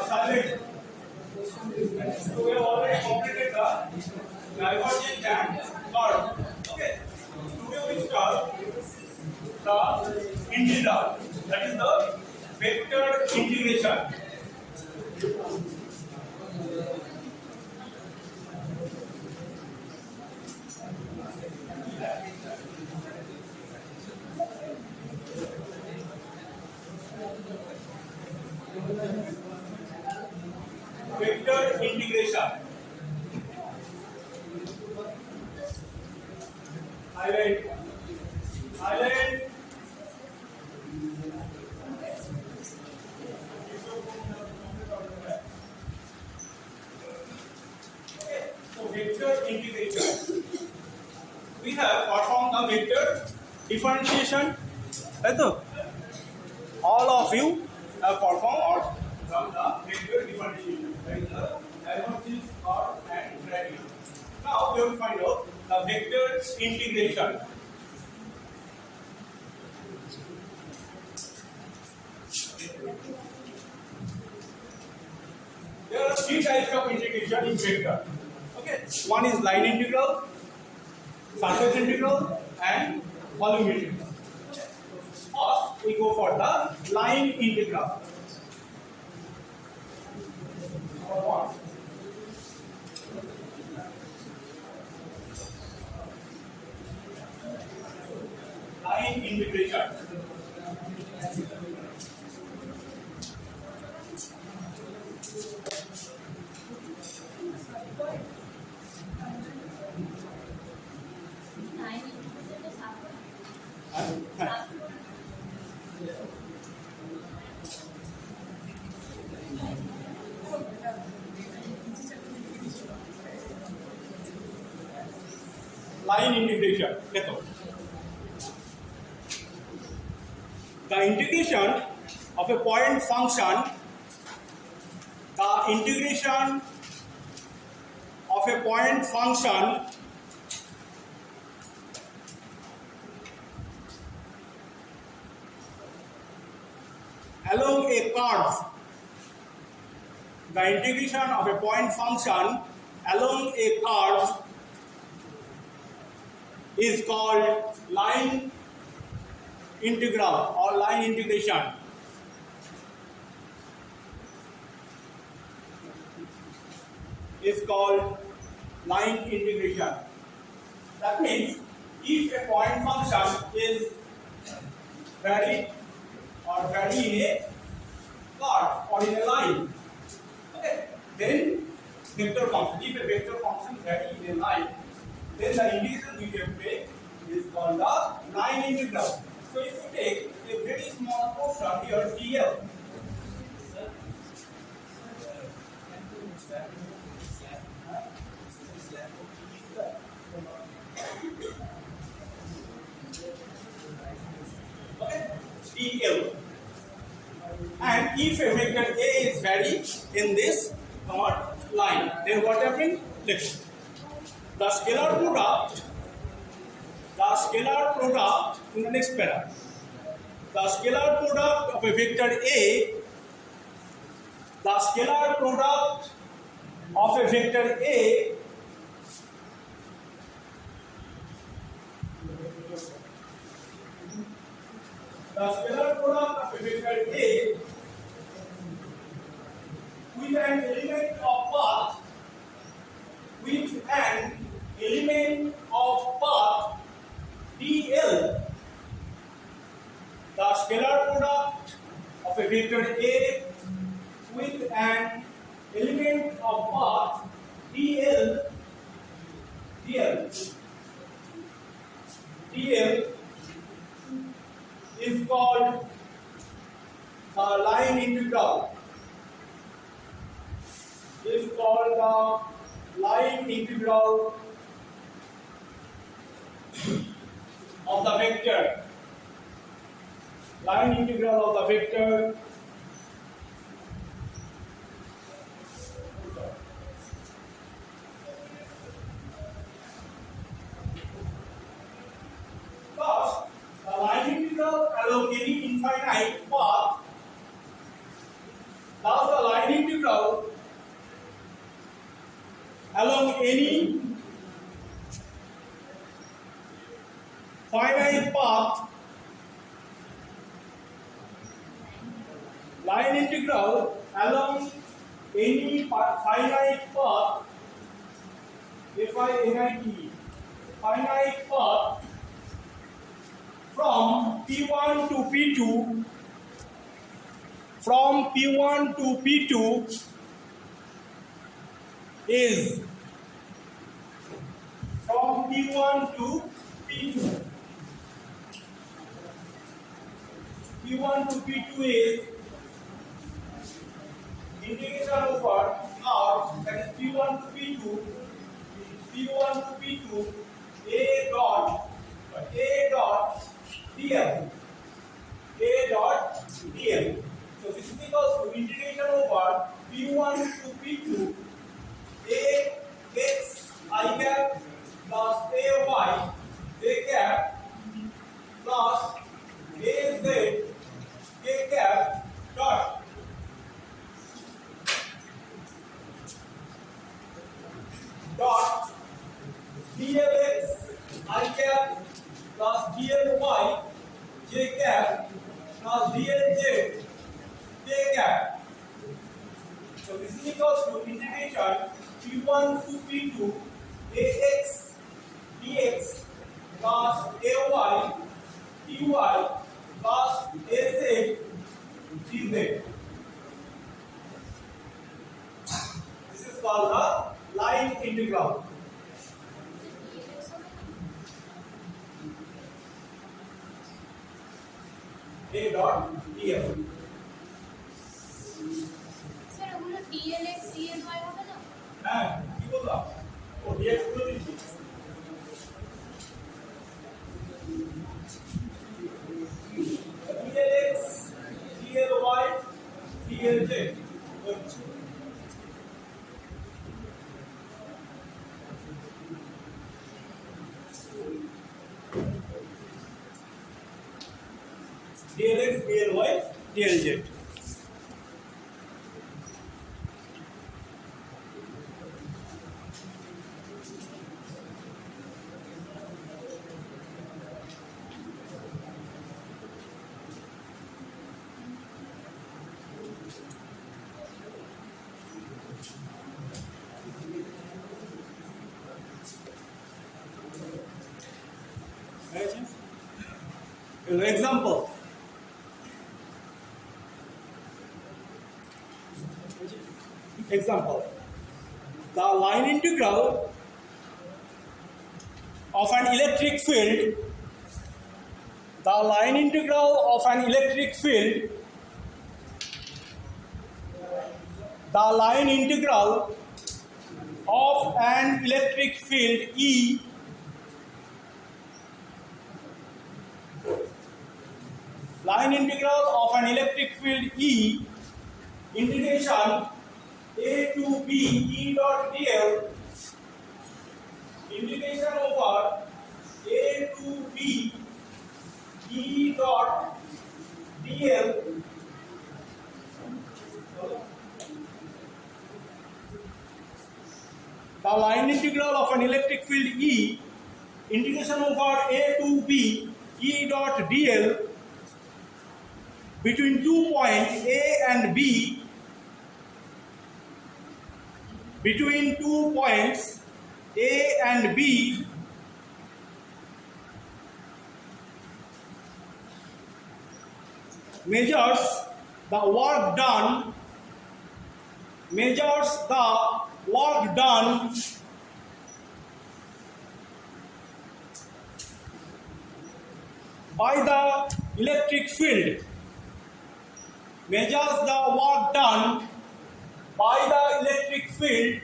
Silent. So we have already completed the divergence and curve. Okay. Today we start the integral. That is the vector integration. Vector integration. Highlight. Highlight. Okay. So vector integration. We have performed the vector differentiation. Right? All of you have performed or done the vector differentiation. That is the divergence or and gradient. Now we will find out the vector integration. There are three types of integration in vector. Okay, one is line integral, surface integral, and volume integral. First, we go for the line integral. Number one. Line integration. Line integration. The integration of a point function, the integration of a point function along a curve, the integration of a point function along a curve is called line integral or line integration. Is called line integration. That means if a point function is varied or vary in a curve or in a line, okay, then vector function. If a vector function vary in a line, then the integration we can take is called the line integral. So if you take a very small portion here, dl, okay, dl, and if a vector A is varied in this line, then what happens? Let's the scalar product in the next para. The scalar product of a vector A, the scalar product of a vector A with an element of path, dl, the scalar product of a vector A with an element of path dl is called the line integral. Is called the line integral of the vector. Line integral of the vector first, the line integral along any infinite path line integral along any finite path, finite path from P1 to P2, is from P1 to P2. P1 to P2 is integration over R, that is P1 to P2, A dot dl. So this is equals to integration over P1 to P2, A x I cap plus A y j cap plus A z k cap dot dlx I cap plus dly j cap plus dlz j cap. So this is equals to integration P1 to P2 ax dx plus ay dy plus az dz. This is called the line integral. A dot dl. Sir ওগুলো DLX ডিএলওয়াই হবে না? হ্যাঁ কি বললাম ও dx গুলো দিচ্ছি dlx dly dlz dlx dly dlz. Example. The line integral of an electric field, E line integral of an electric field E integration A to B E dot dl integration over A to B E dot dl the line integral of an electric field E integration over A to B E dot dl between 2 points A and B, measures the work done by the electric field. Measures the work done by the electric field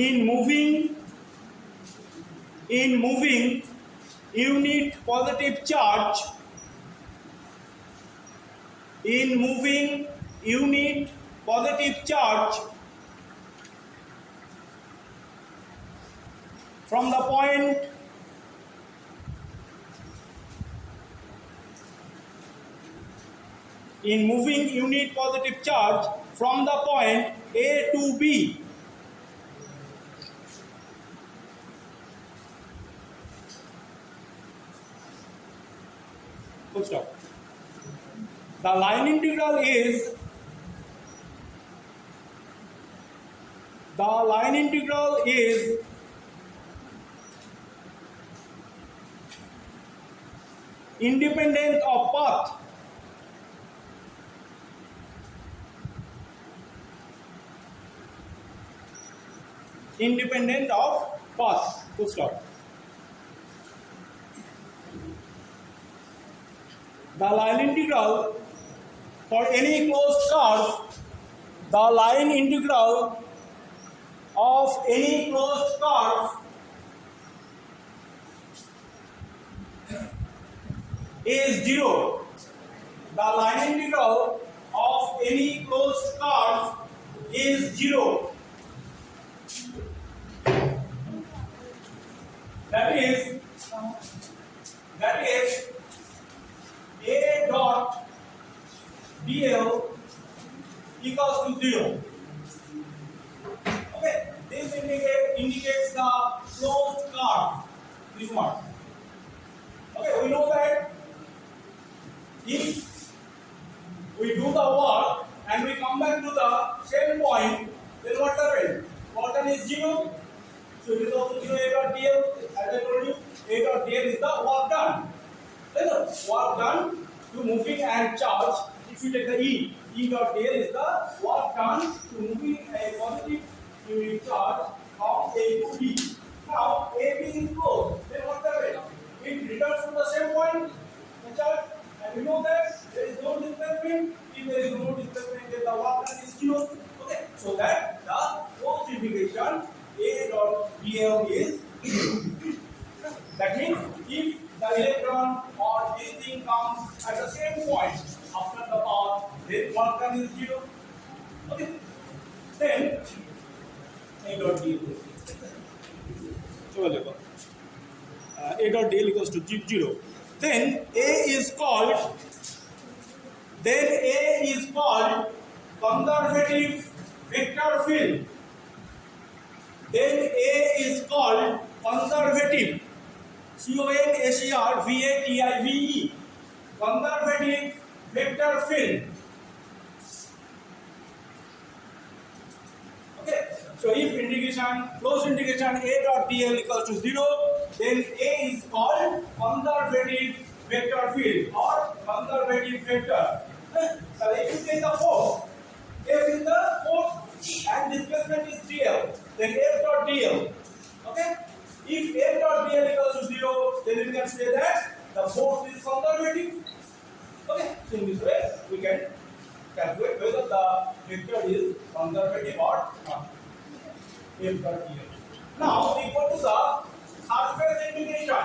in moving unit positive charge from the point in moving unit positive charge from the point A to B. Full stop. The line integral is independent of path. Independent of path. Full stop. The line integral for any closed curve, the line integral of any closed curve is 0. The line integral of any closed curve is 0. That is A dot dl equals to 0. Okay, this indicates the closed curve. This one. Okay, we know that if we do the work and we come back to the same point, then what happens? Bottom is 0. So it is also 0 A dot dl. As I told you, A dot dl is the work done. Then the work done to moving and charge. If you take the E dot dl is the work done to moving a positive unit charge from A to B. Now AB is closed. Then what happens? It returns to the same point, the charge, and we know that there is no displacement. If there is no displacement, then the work done is 0. Okay, so that the force integration A dot dl is 0. That means if the electron or anything comes at the same point after the path, then work done is 0. Okay, then A dot dl. So A dot dl equals to 0. Then A is called conservative vector field. Then A is called conservative. CONSERVATIVE. Conservative vector field. Okay. So if closed integration A dot dl equals to 0, then A is called conservative vector field or conservative vector. So if you take the force, F is the force and displacement is dl, then F dot dl. Okay? If F dot dl equals to 0, then we can say that the force is conservative. Okay? So in this way, we can calculate whether the vector is conservative or not. F dot dl. Now we go to the surface integration.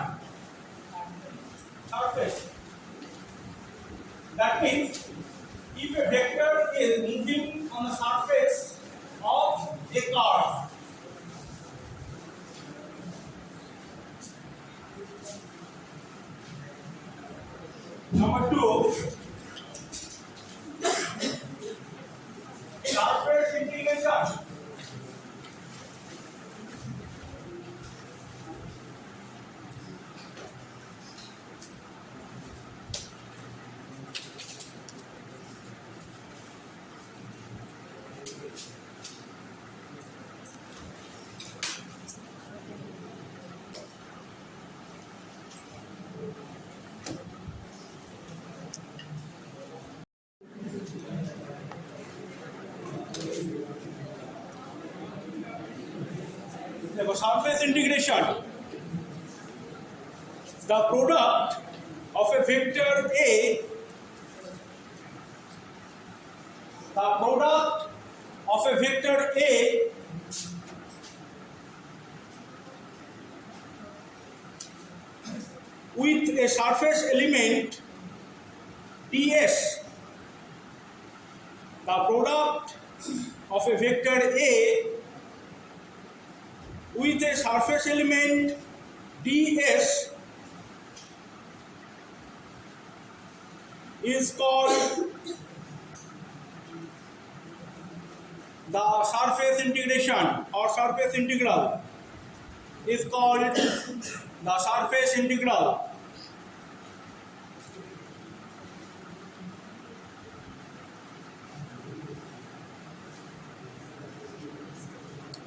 Surface. That means if a vector is moving on the surface of a curve, number 2, surface integration. Surface integration. The product of a vector A, with a surface element ds. The product of a vector A with a surface element ds is called the surface integration or surface integral is called the surface integral.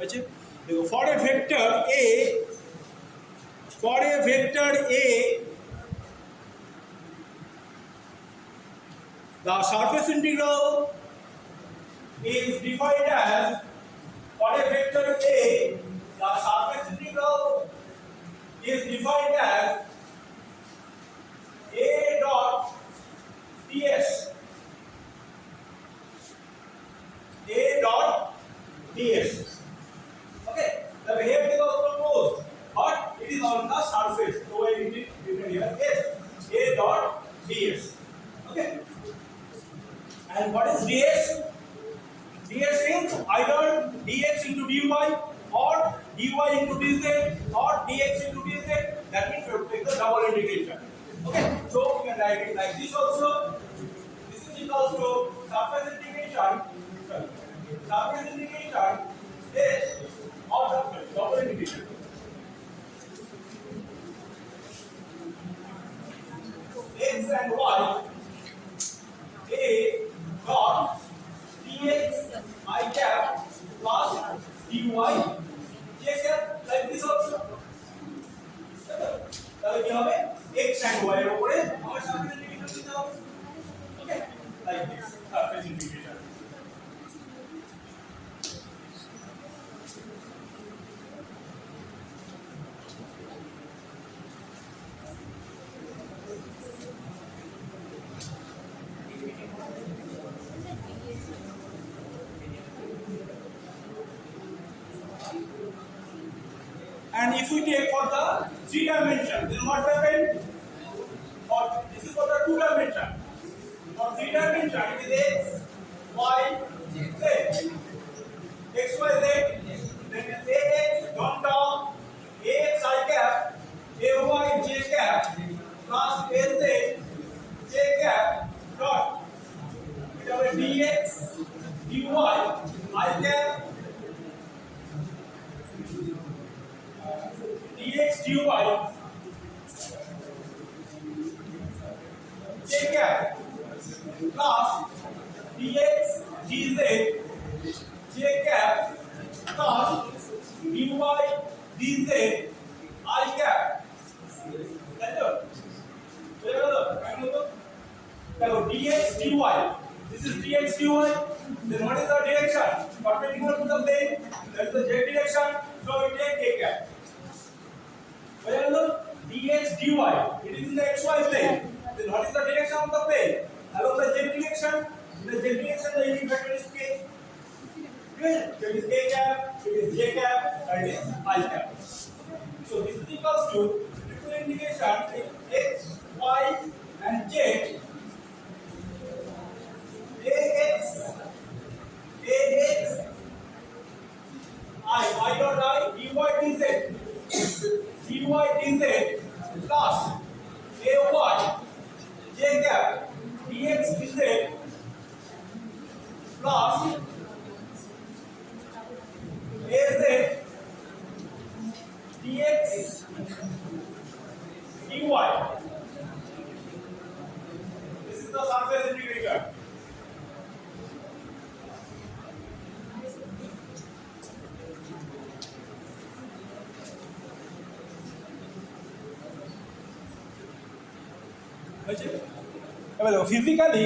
अच्छा देखो for a vector A the surface integral is defined as for a vector A the surface integral is defined as A dot ds okay the behavior is proposed but it is on the surface so I need it written here S A dot ds okay and what is ds ds is either dx into dy or dy into dz or dx into dz that means we have to take the double integration okay so we can write it like this also this is equal to surface integration is or the double integration x and y a dot dx I cap plus dy j cap like this also তাহলে কি হবে x and y এর উপরে আমার surface integration দিতে হবে okay like this surface integration and if we take for the 3 dimension then what happened for this is for the 2 dimension for 3 dimension it is x y z x y z then ax dot dot ax I cap ay j cap plus az j cap dot it will be dx dy I cap dx dy j cap plus dx dz j cap plus dy dz I cap দেখো দেখো dx dy this is dx dy then what is the direction perpendicular to the plane that is the z direction so we take a cap well dx dy it is in the xy plane then what is the direction of the plane along the z direction in the z direction the unit vector is k okay so it is k cap it is j cap and it is I cap so this is equals to triple integration x y and z ax I dot I dy dz dy dz plus ay j cap dx dz plus az dx dy this is the surface integration হয়েছে এবার দেখো physically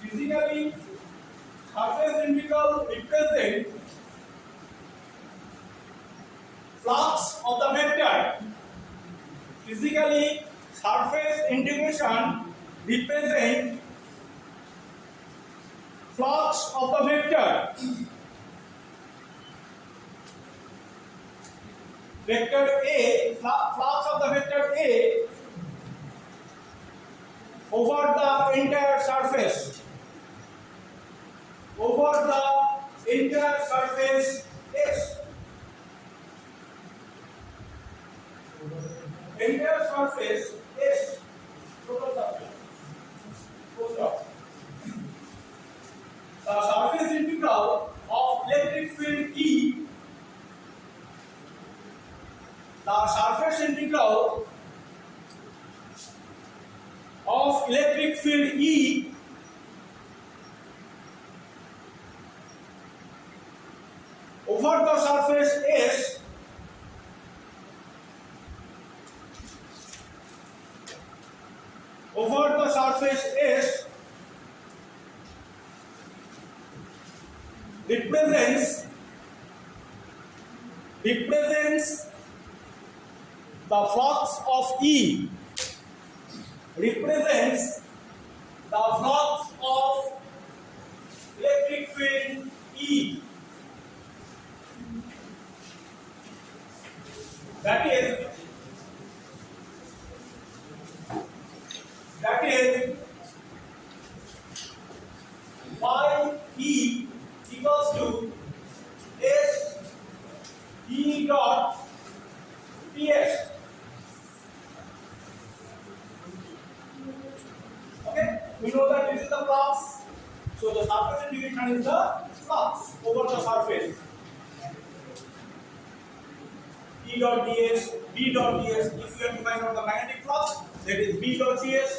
physically surface integral represents flux of the vector physically surface integration represents flux of the vector vector A flux of the vector A over the entire surface over the entire surface S. Entire surface S. Total surface. Full stop. The surface integral of electric field E. The surface integral of electric field E over the surface S represents the flux of E, represents the flux of electric field E. That is phi E equals to S E dot PS. Okay, we know that this is the flux, so the surface integration is the flux over the surface. E dot ds, B dot ds. If you have to find out the magnetic flux, that is B dot ds.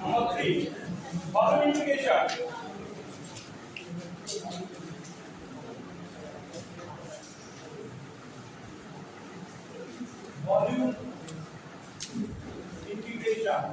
Number 3, volume integration. Volume integration.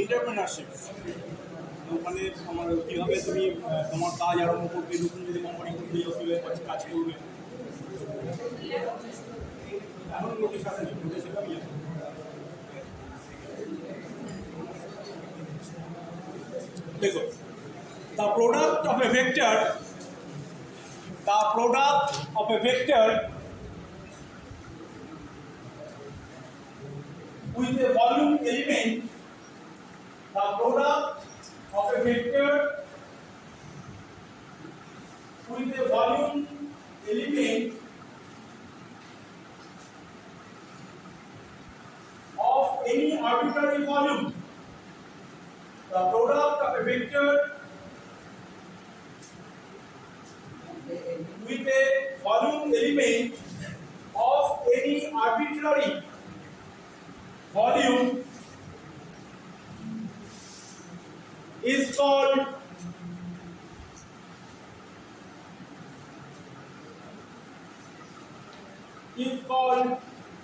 Entrepreneurship মানে আমার কীভাবে তুমি তোমার কাজ আরম্ভ করবে, নতুন যদি কোম্পানি খুলবে, কীভাবে কাজ করবে, এখন লোকের সাথে লোকের সেটা আমি জানি। দেখো, the product of a vector with a volume element, the product of a vector with a volume element of any arbitrary volume, the product of a vector with a volume element of any arbitrary volume is called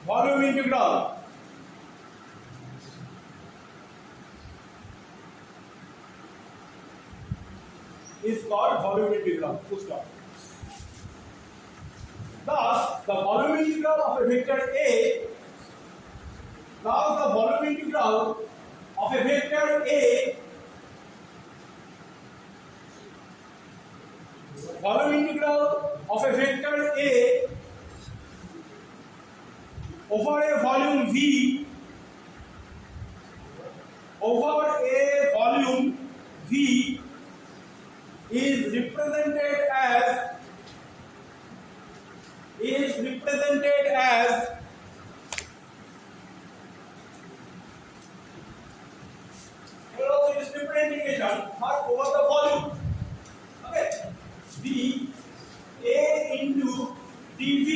volume integral. Is called volume integral. Full stop. Thus, the volume integral of a vector A. Now, the volume integral of a vector A. Volume integral of a vector A over a volume V is represented as different indication mark over the volume. Okay, V A into dV.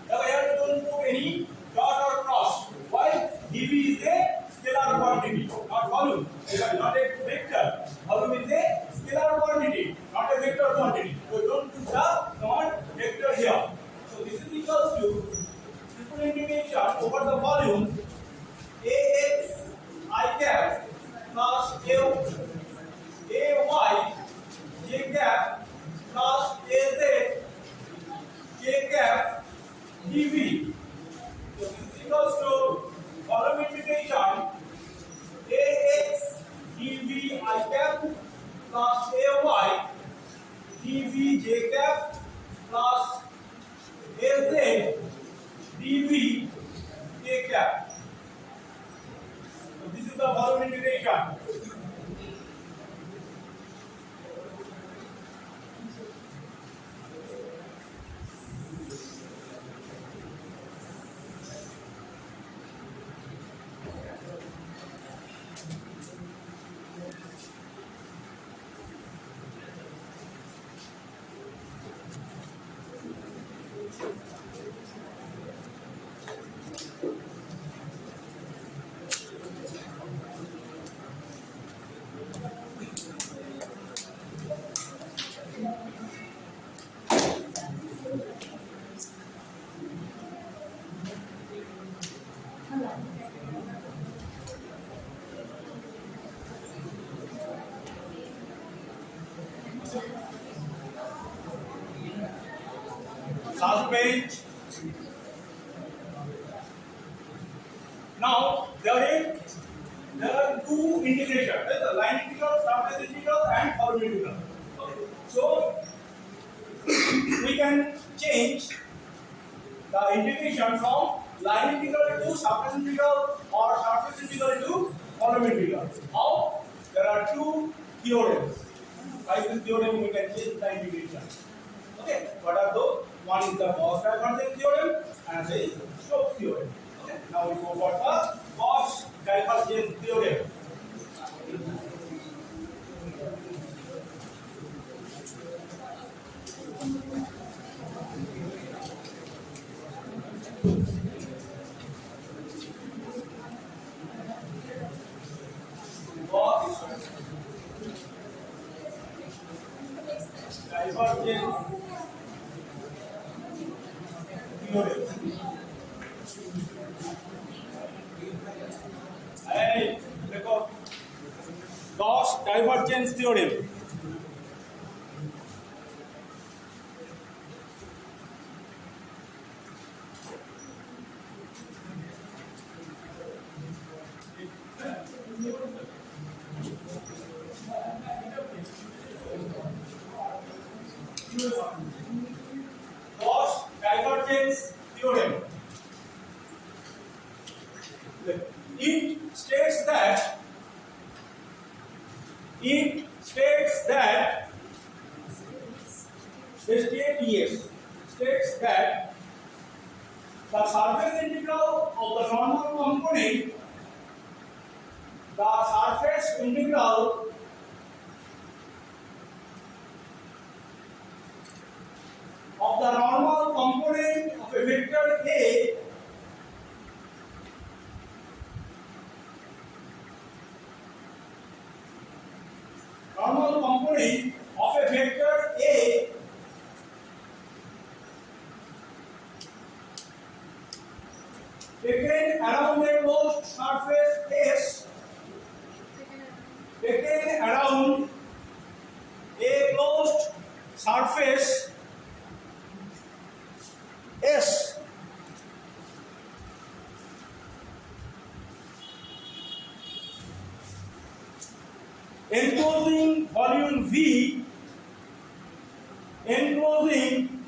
Now I have to put any dot or cross. Why? dV is a scalar quantity, not volume. It is not a vector. Volume is a dV. So this is equals to volume integration Ax dV I cap plus Ay dV j cap plus Az dV k cap. So this is the volume integration. Last page. Now there are two integrations. There is the line integral, surface integral, and volume integral. Okay. So we can change the integration from line integral to surface integral or surface integral to volume integral. How? There are two theorems. By this theorem we can change the integration. Okay. What are those? One is the Gauss divergence theorem and the is Stokes theorem. Okay. Now we go for the Gauss divergence theorem. Gauss divergence theorem. Hey, देखो Gauss divergence theorem. Gauss divergence theorem. It states that states that the surface integral of the normal component, the surface integral of the normal component of a vector A normal component of a vector A taken around a closed surface S, taken around a closed surface S enclosing volume V, enclosing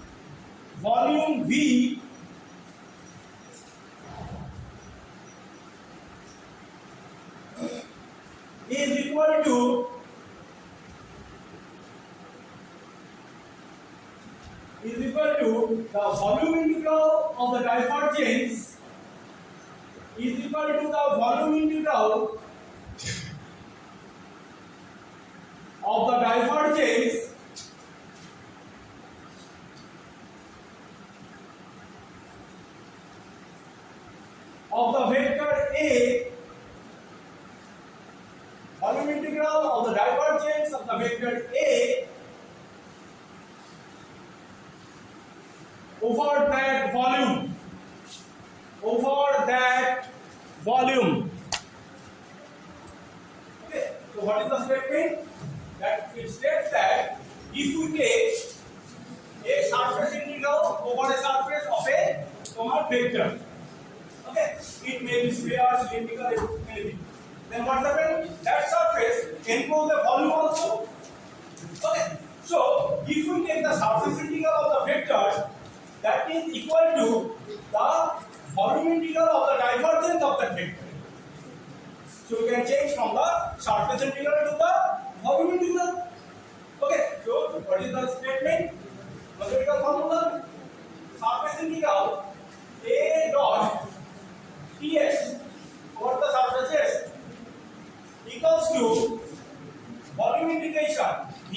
volume V is equal to the volume integral of the divergence is equal to the volume integral of the divergence of the vector A, volume integral of the divergence of the vector A over that volume, Okay, so what is the statement? That it states that if we take a surface integral over a surface of a comma vector. Okay, it may be sphere, cylindrical, anything. Then what happens? That surface enclose the volume also. Okay, so if we take the surface integral of the vectors, that is equal to the volume integral of the divergence of that vector. So we can change from the surface integral to the volume integral. Okay, so what is the statement? Mathematical formula: surface integral A dot ds over the surfaces equals to volume integration V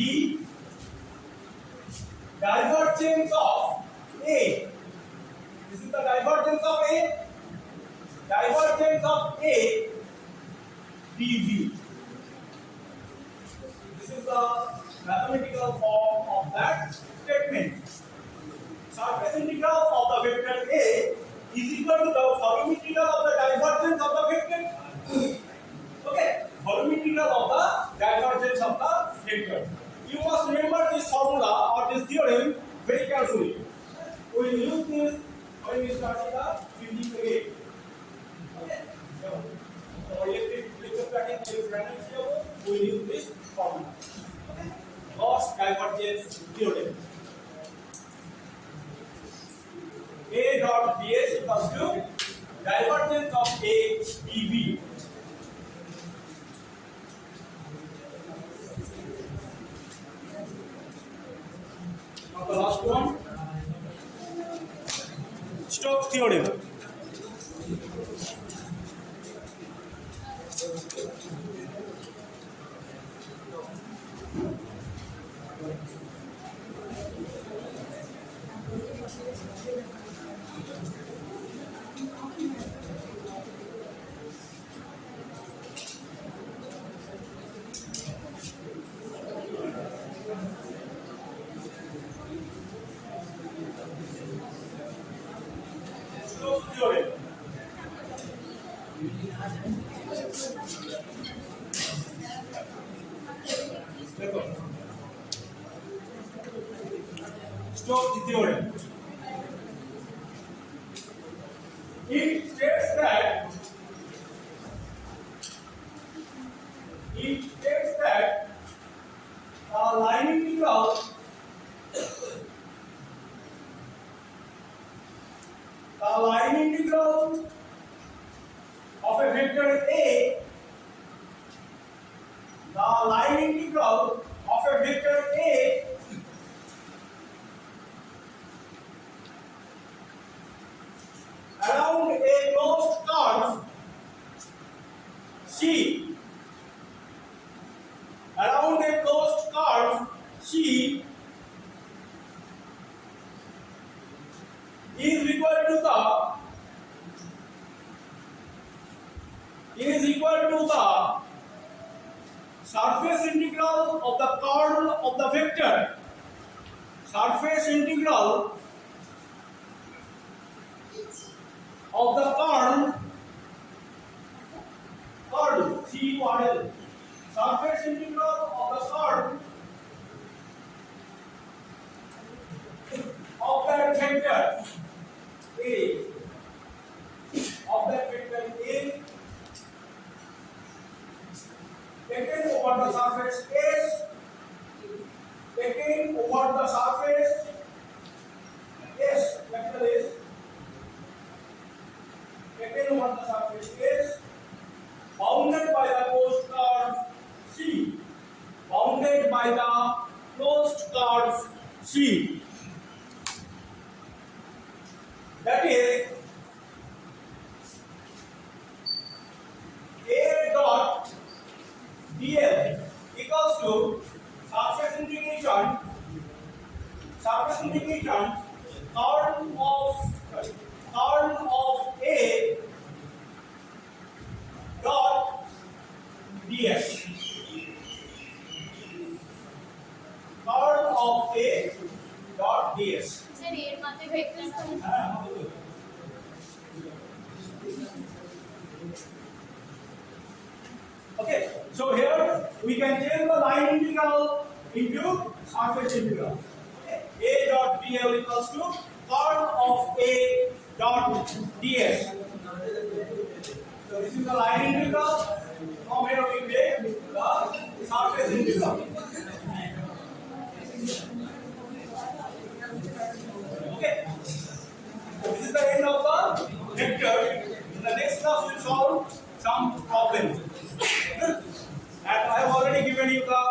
divergence of A. This is the divergence of A. Divergence of A dV. This is the mathematical form of that statement. Surface integral of the vector A is equal to the volume integral of the divergence of the vector. Okay, volume integral of the divergence of the vector. You must remember this formula or this theorem very carefully. We will use this when we start the physics again. Okay, so electrostatics we will use this formula. Okay, Gauss divergence theorem. A dot ds equals to divergence of A dV. Now the last one, Stokes theorem. Stokes theorem. Stokes theorem. It states that line integral of a vector A, the line integral of a vector A around a closed curve C, around a closed curve C is equal to the surface integral of the curl of the vector. Surface integral of the curl C/L. Surface integral of the curl of that vector A, taken over the surface S, taken over the surface S, vector S, taken over the surface S, bounded by the closed curve C, bounded by the closed curve C. That is A dot dl equals to surface integration curl of A dot ds. Curl of A dot ds. Sir ये माते vector Okay, so here we can change the line integral into surface integral. Okay. A dot dl equals to curl of A dot ds. So this is the line integral. From here we take the surface integral. Okay. So this is the end of the vector. In the next class we will solve some problems. And I have already given you the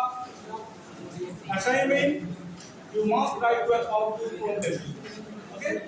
assignment. You must try to solve this problem. Okay?